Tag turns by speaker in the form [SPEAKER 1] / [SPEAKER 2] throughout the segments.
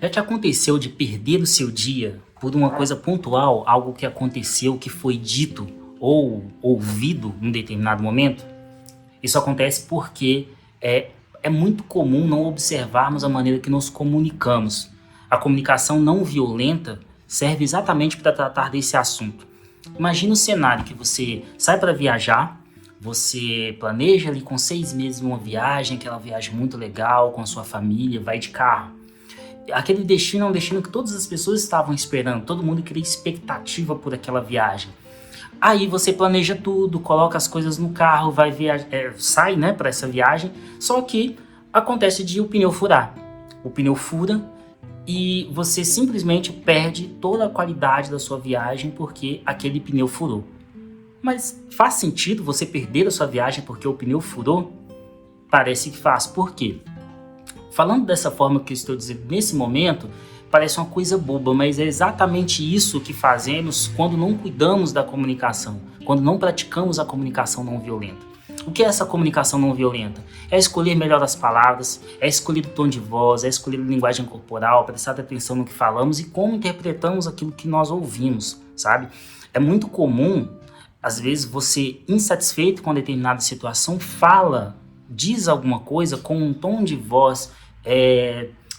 [SPEAKER 1] Já te aconteceu de perder o seu dia por uma coisa pontual, algo que aconteceu, que foi dito ou ouvido em determinado momento? Isso acontece porque é muito comum não observarmos a maneira que nos comunicamos. A comunicação não violenta serve exatamente para tratar desse assunto. Imagina o cenário que você sai para viajar, você planeja ali com 6 meses uma viagem, aquela viagem muito legal com a sua família, vai de carro. Aquele destino é um destino que todas as pessoas estavam esperando, todo mundo cria expectativa por aquela viagem. Aí você planeja tudo, coloca as coisas no carro, vai sai, né, para essa viagem, só que acontece de o pneu furar. O pneu fura e você simplesmente perde toda a qualidade da sua viagem porque aquele pneu furou. Mas faz sentido você perder a sua viagem porque o pneu furou? Parece que faz. Por quê? Falando dessa forma que eu estou dizendo nesse momento, parece uma coisa boba, mas é exatamente isso que fazemos quando não cuidamos da comunicação, quando não praticamos a comunicação não violenta. O que é essa comunicação não violenta? É escolher melhor as palavras, é escolher o tom de voz, é escolher a linguagem corporal, prestar atenção no que falamos e como interpretamos aquilo que nós ouvimos, sabe? É muito comum, às vezes, você insatisfeito com determinada situação, diz alguma coisa com um tom de voz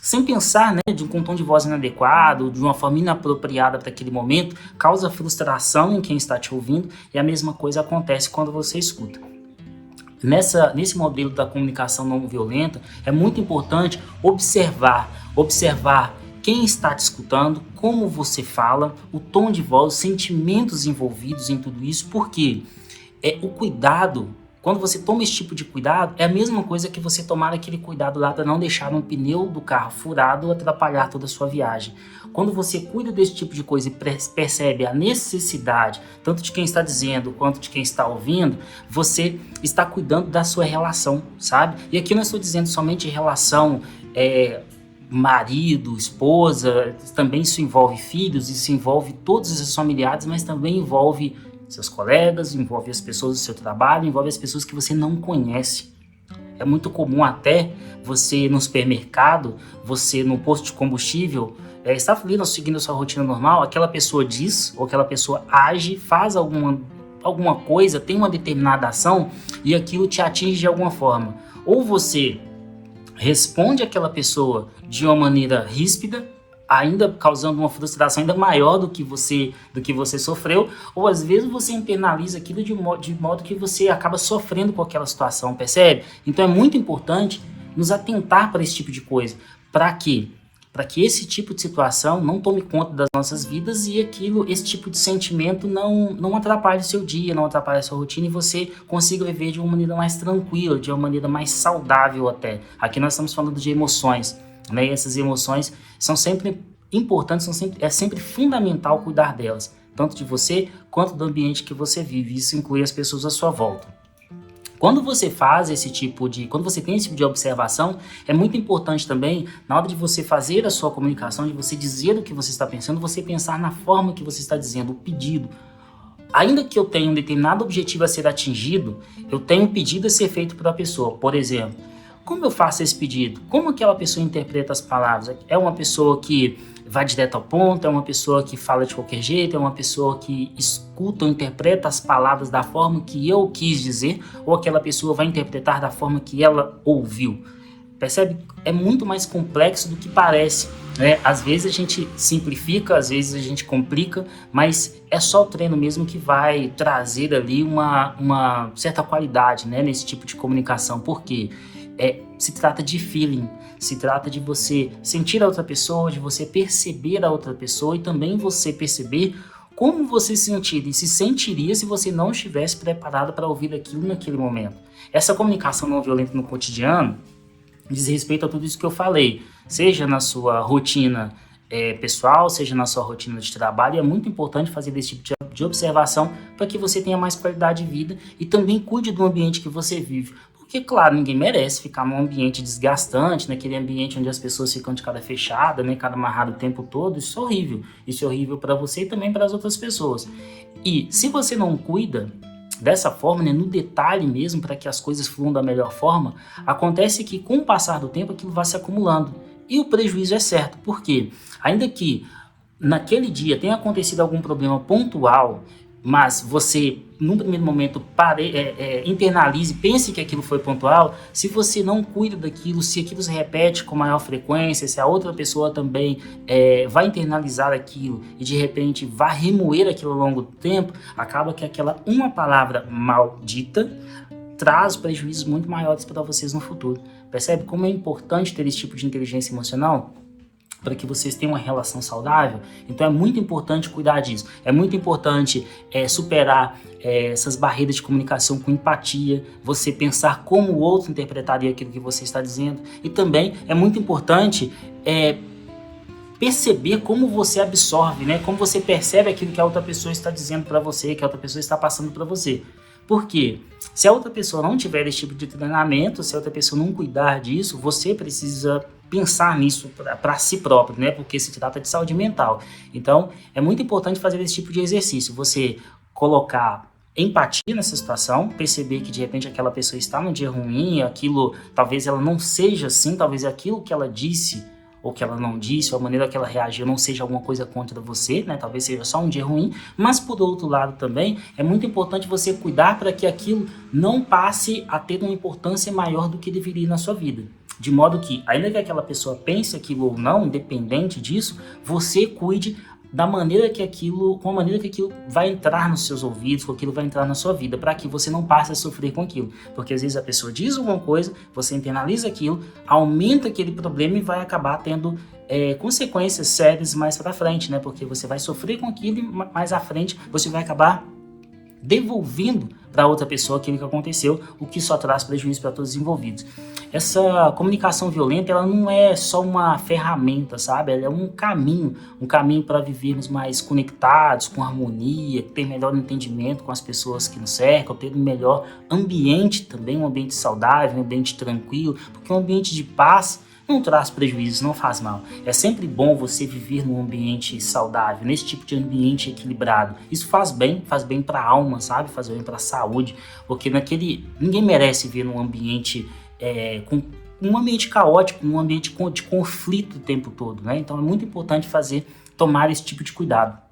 [SPEAKER 1] sem pensar, né, com um tom de voz inadequado, de uma forma inapropriada para aquele momento, causa frustração em quem está te ouvindo e a mesma coisa acontece quando você escuta. Nesse modelo da comunicação não violenta, é muito importante observar quem está te escutando, como você fala, o tom de voz, os sentimentos envolvidos em tudo isso, porque o cuidado. Quando você toma esse tipo de cuidado, é a mesma coisa que você tomar aquele cuidado lá para não deixar um pneu do carro furado ou atrapalhar toda a sua viagem. Quando você cuida desse tipo de coisa e percebe a necessidade, tanto de quem está dizendo quanto de quem está ouvindo, você está cuidando da sua relação, sabe? E aqui eu não estou dizendo somente relação marido, esposa, também isso envolve filhos, isso envolve todos os familiares, mas também envolve seus colegas, envolve as pessoas do seu trabalho, envolve as pessoas que você não conhece. É muito comum até você no supermercado, você no posto de combustível, está ali seguindo a sua rotina normal, aquela pessoa diz, ou aquela pessoa age, faz alguma coisa, tem uma determinada ação e aquilo te atinge de alguma forma. Ou você responde àquela pessoa de uma maneira ríspida, ainda causando uma frustração ainda maior do que você sofreu, ou às vezes você internaliza aquilo de modo que você acaba sofrendo com aquela situação, percebe? Então é muito importante nos atentar para esse tipo de coisa. Para quê? Para que esse tipo de situação não tome conta das nossas vidas e esse tipo de sentimento não atrapalhe o seu dia, não atrapalhe a sua rotina e você consiga viver de uma maneira mais tranquila, de uma maneira mais saudável até. Aqui nós estamos falando de emoções, né? E essas emoções são sempre importantes, é sempre fundamental cuidar delas, tanto de você quanto do ambiente que você vive. Isso inclui as pessoas à sua volta. Quando você quando você tem esse tipo de observação, é muito importante também, na hora de você fazer a sua comunicação, de você dizer o que você está pensando, você pensar na forma que você está dizendo, o pedido. Ainda que eu tenha um determinado objetivo a ser atingido, eu tenho um pedido a ser feito para a pessoa. Por exemplo, como eu faço esse pedido? Como aquela pessoa interpreta as palavras? É uma pessoa que vai direto ao ponto? É uma pessoa que fala de qualquer jeito? É uma pessoa que escuta ou interpreta as palavras da forma que eu quis dizer? Ou aquela pessoa vai interpretar da forma que ela ouviu? Percebe? É muito mais complexo do que parece, né? Às vezes a gente simplifica, às vezes a gente complica, mas é só o treino mesmo que vai trazer ali uma certa qualidade, né, nesse tipo de comunicação. Por quê? Se trata de feeling, se trata de você sentir a outra pessoa, de você perceber a outra pessoa e também você perceber como você se sentiria se você não estivesse preparado para ouvir aquilo naquele momento. Essa comunicação não violenta no cotidiano diz respeito a tudo isso que eu falei, seja na sua rotina pessoal, seja na sua rotina de trabalho, e é muito importante fazer esse tipo de observação para que você tenha mais qualidade de vida e também cuide do ambiente que você vive. Porque, claro, ninguém merece ficar num ambiente desgastante, naquele ambiente onde as pessoas ficam de cara fechada, né, cara amarrado o tempo todo. Isso é horrível. Isso é horrível para você e também para as outras pessoas. E se você não cuida dessa forma, né, no detalhe mesmo, para que as coisas fluam da melhor forma, acontece que com o passar do tempo aquilo vai se acumulando. E o prejuízo é certo, porque ainda que naquele dia tenha acontecido algum problema pontual, mas você, num primeiro momento, internalize, pense que aquilo foi pontual, se você não cuida daquilo, se aquilo se repete com maior frequência, se a outra pessoa também vai internalizar aquilo e de repente vai remoer aquilo ao longo do tempo, acaba que aquela uma palavra maldita traz prejuízos muito maiores para vocês no futuro. Percebe como é importante ter esse tipo de inteligência emocional? Para que vocês tenham uma relação saudável. Então é muito importante cuidar disso. É muito importante superar essas barreiras de comunicação com empatia, você pensar como o outro interpretaria aquilo que você está dizendo. E também é muito importante perceber como você absorve, né? Como você percebe aquilo que a outra pessoa está dizendo para você, que a outra pessoa está passando para você. Por quê? Se a outra pessoa não tiver esse tipo de treinamento, se a outra pessoa não cuidar disso, você precisa pensar nisso para si próprio, né? Porque se trata de saúde mental. Então, é muito importante fazer esse tipo de exercício. Você colocar empatia nessa situação, perceber que de repente aquela pessoa está num dia ruim, aquilo, talvez ela não seja assim, talvez aquilo que ela disse ou que ela não disse, ou a maneira que ela reagiu não seja alguma coisa contra você, né? Talvez seja só um dia ruim, mas por outro lado também é muito importante você cuidar para que aquilo não passe a ter uma importância maior do que deveria na sua vida. De modo que, ainda que aquela pessoa pense aquilo ou não, independente disso, você cuide da maneira que aquilo, com a maneira que aquilo vai entrar nos seus ouvidos, com aquilo vai entrar na sua vida, para que você não passe a sofrer com aquilo. Porque às vezes a pessoa diz alguma coisa, você internaliza aquilo, aumenta aquele problema e vai acabar tendo consequências sérias mais para frente, né? Porque você vai sofrer com aquilo e mais à frente você vai acabar devolvendo para outra pessoa aquilo que aconteceu, o que só traz prejuízo para todos os envolvidos. Essa comunicação violenta, ela não é só uma ferramenta, sabe? Ela é um caminho para vivermos mais conectados, com harmonia, ter melhor entendimento com as pessoas que nos cercam, ter um melhor ambiente também, um ambiente saudável, um ambiente tranquilo, porque um ambiente de paz não traz prejuízos, não faz mal. É sempre bom você viver num ambiente saudável, nesse tipo de ambiente equilibrado. Isso faz bem para a alma, sabe? Faz bem para a saúde, porque ninguém merece viver num ambiente um ambiente caótico, um ambiente de conflito o tempo todo, né? Então é muito importante tomar esse tipo de cuidado.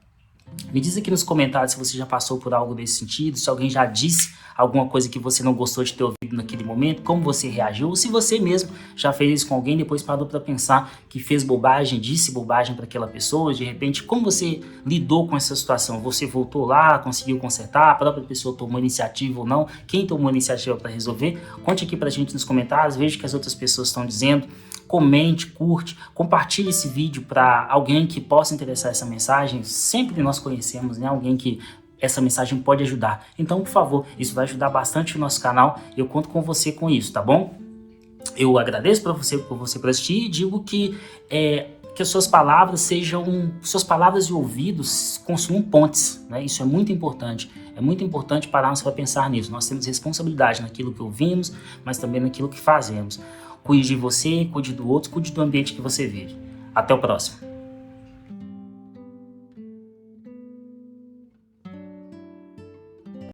[SPEAKER 1] Me diz aqui nos comentários se você já passou por algo desse sentido, se alguém já disse alguma coisa que você não gostou de ter ouvido naquele momento, como você reagiu, ou se você mesmo já fez isso com alguém, depois parou para pensar que fez bobagem, disse bobagem para aquela pessoa, de repente, como você lidou com essa situação? Você voltou lá, conseguiu consertar, a própria pessoa tomou iniciativa ou não? Quem tomou iniciativa para resolver? Conte aqui pra gente nos comentários, veja o que as outras pessoas estão dizendo. Comente, curte, compartilhe esse vídeo para alguém que possa interessar essa mensagem. Sempre nós conhecemos, né, alguém que essa mensagem pode ajudar. Então, por favor, isso vai ajudar bastante o nosso canal. Eu conto com você com isso, tá bom? Eu agradeço por você assistir e digo que as suas palavras e ouvidos construam pontes, né? Isso é muito importante. É muito importante pararmos para pensar nisso. Nós temos responsabilidade naquilo que ouvimos, mas também naquilo que fazemos. Cuide de você, cuide do outro, cuide do ambiente que você vive. Até o próximo.